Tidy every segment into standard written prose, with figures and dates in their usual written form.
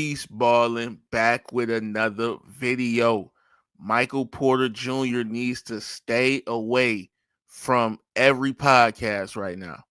Peace Ballin' back with another video. Michael Porter Jr. needs to stay away from every podcast right now.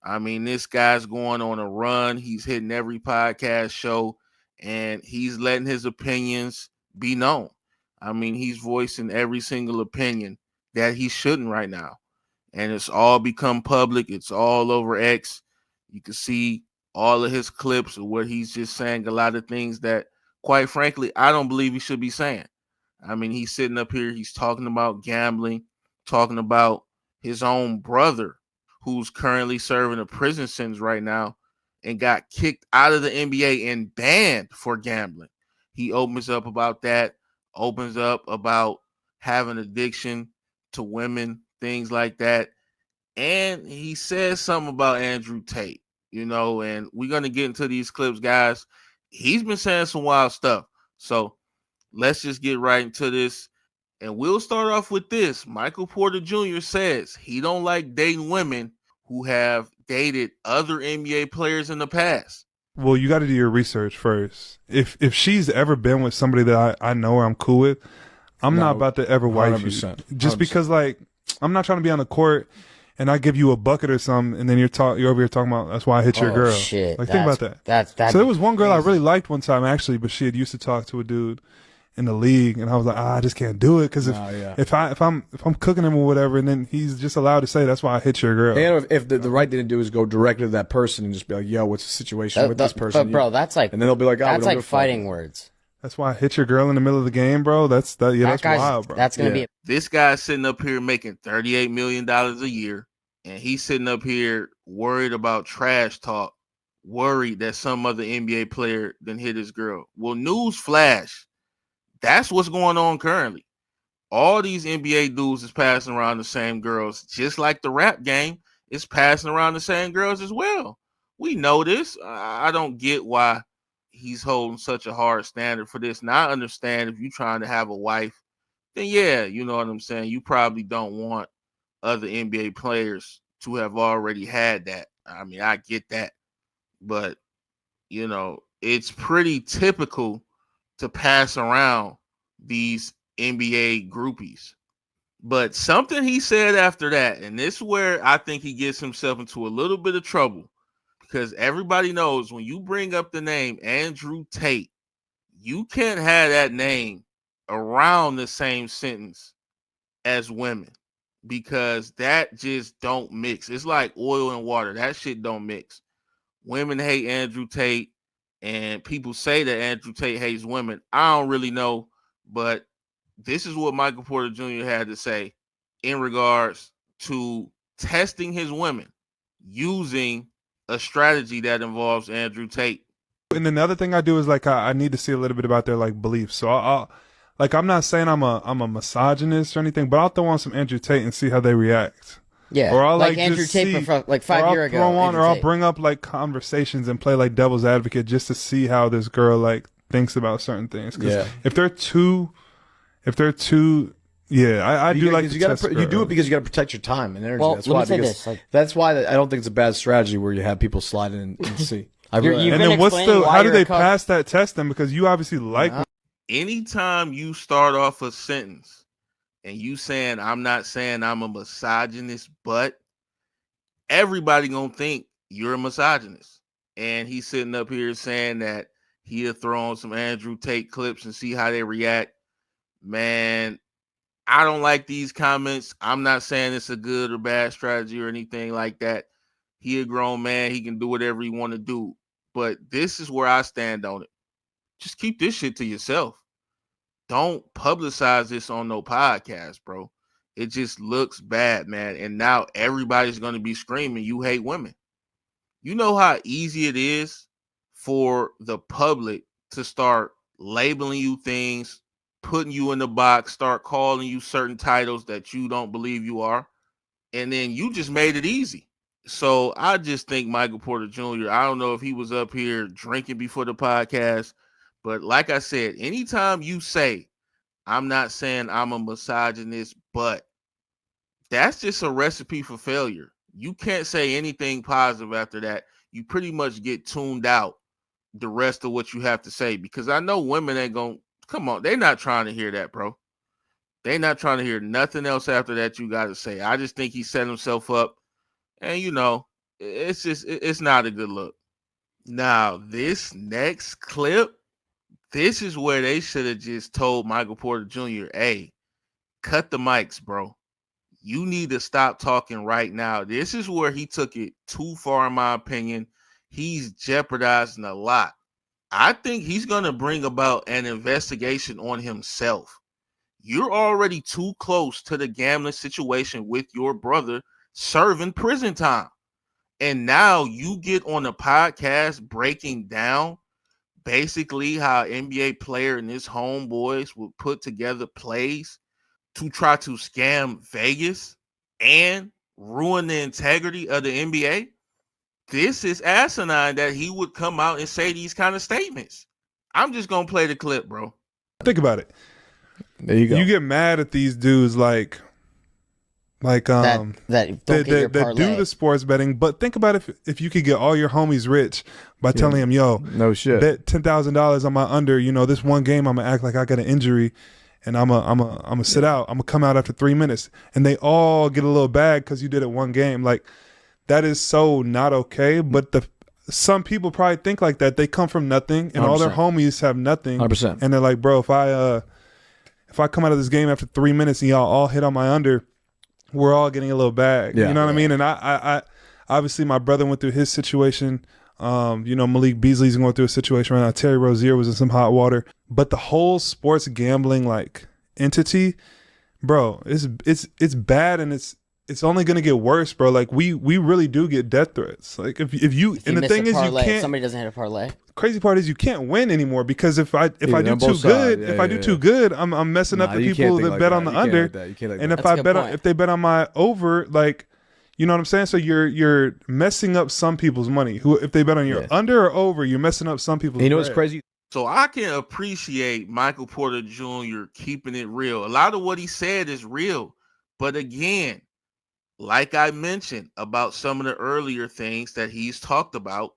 I mean, this guy's going on a run. He's hitting every podcast show and he's letting his opinions be known. I mean, he's voicing every single opinion that he shouldn't right now. And it's all become public. It's all over X. You can see all of his clips of where he's just saying a lot of things that, quite frankly, I don't believe he should be saying. I mean, he's sitting up here, he's talking about gambling, talking about his own brother who's currently serving a prison sentence right now and got kicked out of the NBA and banned for gambling. He opens up about that, opens up about having addiction to women, things like that. And he says something about Andrew Tate, and we're going to get into these clips, guys. He's been saying some wild stuff. So let's just get right into this. And we'll start off with this. Michael Porter Jr. says he don't like dating women who have dated other NBA players in the past. Well, you got to do your research first. If she's ever been with somebody that I know or I'm cool with, I'm not about to ever wife you. 100%. Just because, I'm not trying to be on the court and I give you a bucket or something, and then you're over here talking about that's why I hit your girl. Shit. Think about that. So there was one girl I really liked one time actually, but she had used to talk to a dude in the league, and I was like, I just can't do it because if I'm cooking him or whatever, and then he's just allowed to say that's why I hit your girl. And if the right thing to do is go directly to that person and just be like, yo, what's the situation with this person? But bro, that's like, and then they'll be like, that's like fighting words. That's why I hit your girl in the middle of the game, bro. That's wild, bro. That's gonna be this guy's sitting up here making $38 million a year, and he's sitting up here worried about trash talk, worried that some other NBA player then hit his girl. Well, news flash. That's what's going on currently. All these NBA dudes is passing around the same girls, just like the rap game is passing around the same girls as well. We know this. I don't get why he's holding such a hard standard for this. Now, I understand if you're trying to have a wife, then yeah, you know what I'm saying? You probably don't want other NBA players to have already had that. I mean, I get that. But, it's pretty typical to pass around these NBA groupies. But something he said after that, and this is where I think he gets himself into a little bit of trouble, because everybody knows when you bring up the name Andrew Tate, you can't have that name around the same sentence as women, because that just don't mix. It's like oil and water. That shit don't mix. Women hate Andrew Tate, and people say that Andrew Tate hates women. I don't really know, but this is what Michael Porter Jr. had to say in regards to testing his women using a strategy that involves Andrew Tate. And then the other thing I do is I need to see a little bit about their beliefs. So I'll I'm not saying I'm a misogynist or anything, but I'll throw on some Andrew Tate and see how they react. Yeah, or I'll like Andrew Tate, like 5 years ago. I'll bring up conversations and play devil's advocate just to see how this girl thinks about certain things. Because if they're too, I do you do it because you got to protect your time and energy. Well, that's why. That's why I don't think it's a bad strategy where you have people slide in and see. And then how do they pass that test then? Because you obviously like. Anytime you start off a sentence and you saying, I'm not saying I'm a misogynist, but everybody gonna think you're a misogynist. And he's sitting up here saying that he'll throw on some Andrew Tate clips and see how they react. Man, I don't like these comments. I'm not saying it's a good or bad strategy or anything like that. He a grown man. He can do whatever he want to do. But this is where I stand on it. Just keep this shit to yourself. Don't publicize this on no podcast, bro. It just looks bad, man. And now everybody's going to be screaming, you hate women. You know how easy it is for the public to start labeling you things, putting you in the box, start calling you certain titles that you don't believe you are. And then you just made it easy. So I just think Michael Porter Jr., I don't know if he was up here drinking before the podcast, but like I said, anytime you say, I'm not saying I'm a misogynist, but that's just a recipe for failure. You can't say anything positive after that. You pretty much get tuned out the rest of what you have to say, because I know women ain't gonna come on. They're not trying to hear that, bro. They're not trying to hear nothing else after that you got to say. I just think he set himself up, and it's not a good look. Now, this next clip, this is where they should have just told Michael Porter Jr., hey, cut the mics, bro. You need to stop talking right now. This is where he took it too far, in my opinion. He's jeopardizing a lot. I think he's going to bring about an investigation on himself. You're already too close to the gambling situation with your brother serving prison time. And now you get on a podcast breaking down basically how NBA player and his homeboys would put together plays to try to scam Vegas and ruin the integrity of the NBA. This is asinine that he would come out and say these kind of statements. I'm just going to play the clip, bro. Think about it. There you go. You get mad at these dudes that do the sports betting, but think about if you could get all your homies rich by telling them, yo, no shit, bet $10,000 on my under, this one game I'm gonna act like I got an injury and I'm gonna sit out. I'm gonna come out after 3 minutes, and they all get a little bag because you did it one game. Like, that is so not okay. But some people probably think like that. They come from nothing, and 100%. All their homies have nothing, 100%. And they're like, bro, if I come out of this game after 3 minutes and y'all all hit on my under, we're all getting a little bag. Yeah, you know what I mean? And I obviously my brother went through his situation. Malik Beasley's going through a situation right now. Terry Rozier was in some hot water. But the whole sports gambling entity, bro, it's bad, and it's only gonna get worse, bro. Like we really do get death threats. Like if you and the thing is you can't. If somebody doesn't hit a parlay. Crazy part is you can't win anymore, because if I do too good, too good, I'm messing up the people that bet on the under. And if they bet on my over, like, you know what I'm saying? So you're messing up some people's money. If they bet on your under or over, you're messing up some people's. You know what's crazy? So I can appreciate Michael Porter Jr. keeping it real. A lot of what he said is real, but again, like I mentioned about some of the earlier things that he's talked about,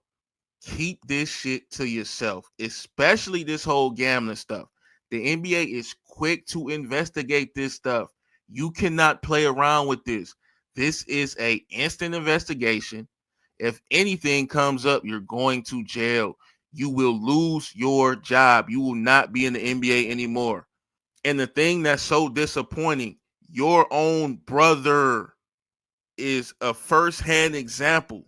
keep this shit to yourself, especially this whole gambling stuff. The NBA is quick to investigate this stuff. You cannot play around with this. This is an instant investigation. If anything comes up, you're going to jail. You will lose your job. You will not be in the NBA anymore. And the thing that's so disappointing, your own brother is a first-hand example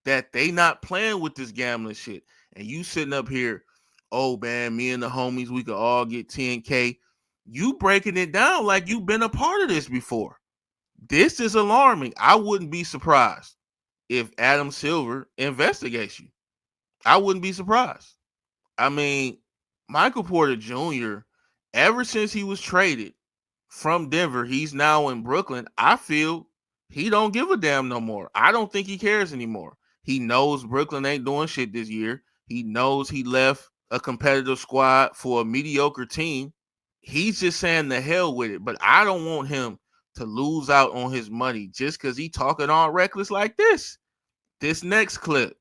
that they not playing with this gambling shit. And you sitting up here, oh man, me and the homies, we could all get 10K. You breaking it down like you've been a part of this before. This is alarming. I wouldn't be surprised if Adam Silver investigates you. I wouldn't be surprised. I mean, Michael Porter Jr., ever since he was traded from Denver, he's now in Brooklyn. I feel he don't give a damn no more. I don't think he cares anymore. He knows Brooklyn ain't doing shit this year. He knows he left a competitive squad for a mediocre team. He's just saying the hell with it. But I don't want him to lose out on his money just because he talking all reckless like this. This next clip,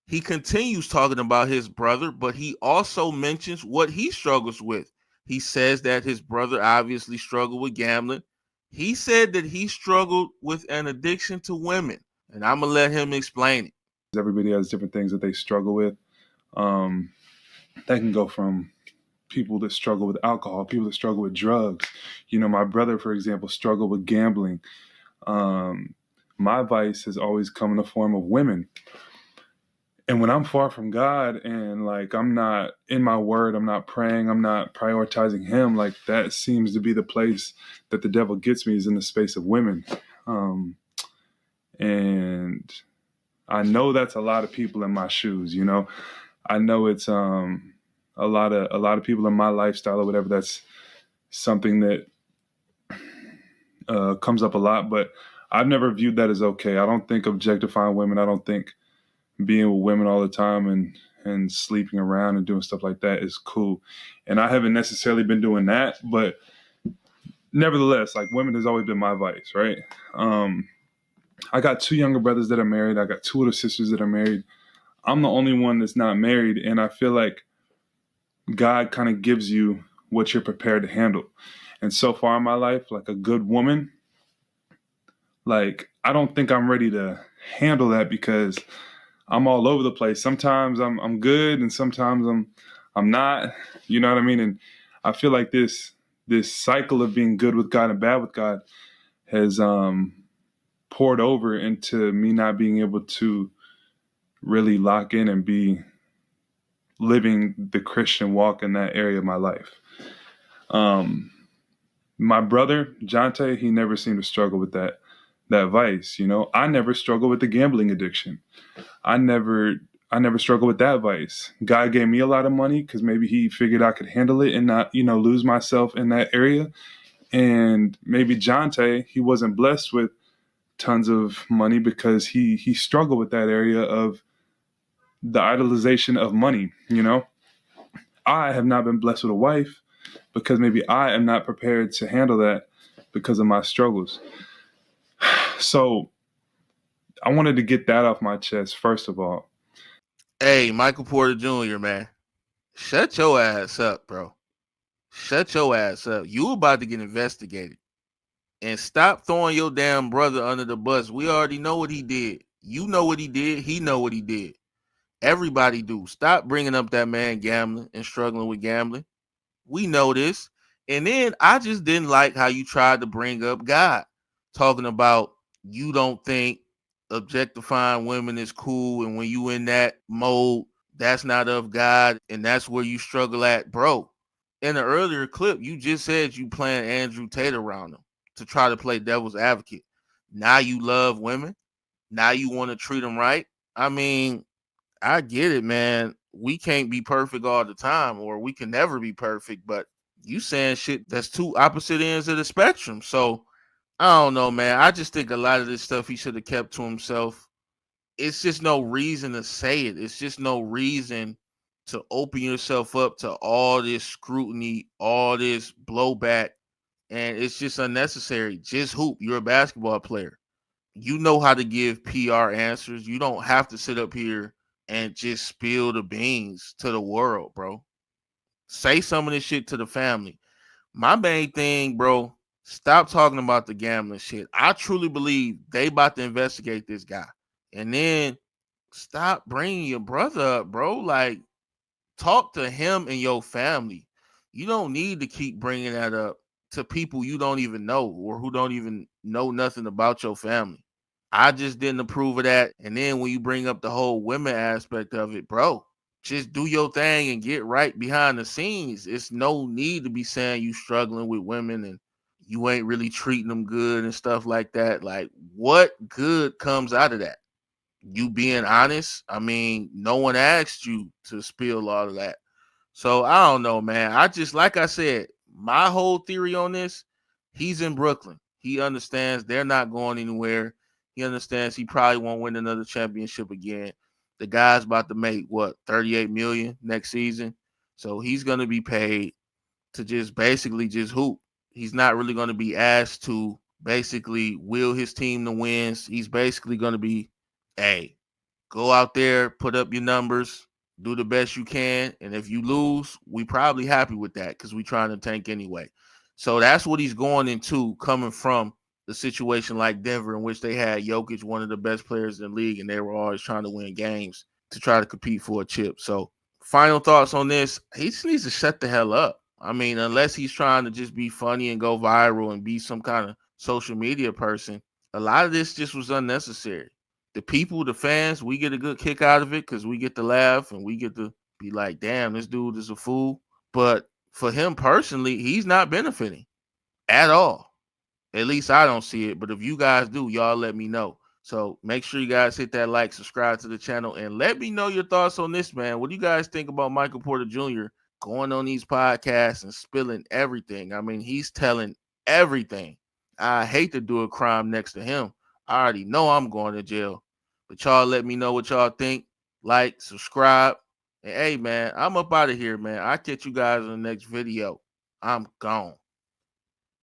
he continues talking about his brother, but he also mentions what he struggles with. He says that his brother obviously struggled with gambling. He said that he struggled with an addiction to women, and I'm going to let him explain it. Everybody has different things that they struggle with. That can go from people that struggle with alcohol, people that struggle with drugs. My brother, for example, struggled with gambling. My vice has always come in the form of women. And when I'm far from God and I'm not in my word, I'm not praying, I'm not prioritizing him, that seems to be the place that the devil gets me, is in the space of women. And I know that's a lot of people in my shoes, I know it's a lot of people in my lifestyle or whatever. That's something that comes up a lot, but I've never viewed that as okay. I don't think objectifying women, I don't think being with women all the time and sleeping around and doing stuff like that is cool. And I haven't necessarily been doing that, but nevertheless, women has always been my vice, right? I got two younger brothers that are married. I got two older sisters that are married. I'm the only one that's not married, and I feel like God kind of gives you what you're prepared to handle. And so far in my life, like a good woman, like I don't think I'm ready to handle that because I'm all over the place. Sometimes I'm good and sometimes I'm not. You know what I mean? And I feel like this cycle of being good with God and bad with God has poured over into me not being able to really lock in and be living the Christian walk in that area of my life. My brother, Tate, he never seemed to struggle with that vice. You know, I never struggled with the gambling addiction. I never struggled with that vice. God gave me a lot of money because maybe he figured I could handle it and not, you know, lose myself in that area. And maybe Tate, he wasn't blessed with tons of money because he struggled with that area of the idolization of money. You know, I have not been blessed with a wife because maybe I am not prepared to handle that because of my struggles. So I wanted to get that off my chest, first of all. Hey, Michael Porter Jr., man, shut your ass up, bro. Shut your ass up. You about to get investigated. And stop throwing your damn brother under the bus. We already know what he did. You know what he did. He know what he did. Everybody do. Stop bringing up that man gambling and struggling with gambling. We know this. And then I just didn't like how you tried to bring up God, talking about you don't think objectifying women is cool. And when you in that mode, that's not of God. And that's where you struggle at, bro. In the earlier clip, you just said you playing Andrew Tate around him to try to play devil's advocate. Now you love women. Now you want to treat them right. I mean, I get it, man. We can't be perfect all the time, or we can never be perfect, but you saying shit that's two opposite ends of the spectrum. So I don't know, man. I just think a lot of this stuff he should have kept to himself. It's just no reason to say it. It's just no reason to open yourself up to all this scrutiny, all this blowback, and it's just unnecessary. Just hoop. You're a basketball player. You know how to give PR answers. You don't have to sit up here and just spill the beans to the world, bro. Say some of this shit to the family. My main thing, bro, stop talking about the gambling shit. I truly believe they about to investigate this guy. And then stop bringing your brother up, bro. Like, talk to him and your family. You don't need to keep bringing that up to people you don't even know or who don't even know nothing about your family. I just didn't approve of that. And then when you bring up the whole women aspect of it, bro, just do your thing and get right behind the scenes. It's no need to be saying you struggling with women and you ain't really treating them good and stuff like that. Like, what good comes out of that? You being honest? I mean, no one asked you to spill all of that. So I don't know, man. I just, like I said, my whole theory on this, he's in Brooklyn. He understands they're not going anywhere. He understands he probably won't win another championship again. The guy's about to make what, 38 million next season. So he's going to be paid to just basically just hoop. He's not really going to be asked to basically will his team to wins. He's basically going to be, hey, go out there, put up your numbers, do the best you can. And if you lose, we probably happy with that because we trying to tank anyway. So that's what he's going into, coming from the situation like Denver, in which they had Jokic, one of the best players in the league, and they were always trying to win games to try to compete for a chip. So final thoughts on this. He just needs to shut the hell up. I mean, unless he's trying to just be funny and go viral and be some kind of social media person, a lot of this just was unnecessary. The people, the fans, we get a good kick out of it because we get to laugh and we get to be like, damn, this dude is a fool. But for him personally, he's not benefiting at all. At least I don't see it. But if you guys do, y'all let me know. So make sure you guys hit that like, subscribe to the channel, and let me know your thoughts on this, man. What do you guys think about Michael Porter Jr. going on these podcasts and spilling everything? I mean, he's telling everything. I hate to do a crime next to him. I already know I'm going to jail. But y'all let me know what y'all think. Like, subscribe. And hey, man, I'm up out of here, man. I'll catch you guys in the next video. I'm gone.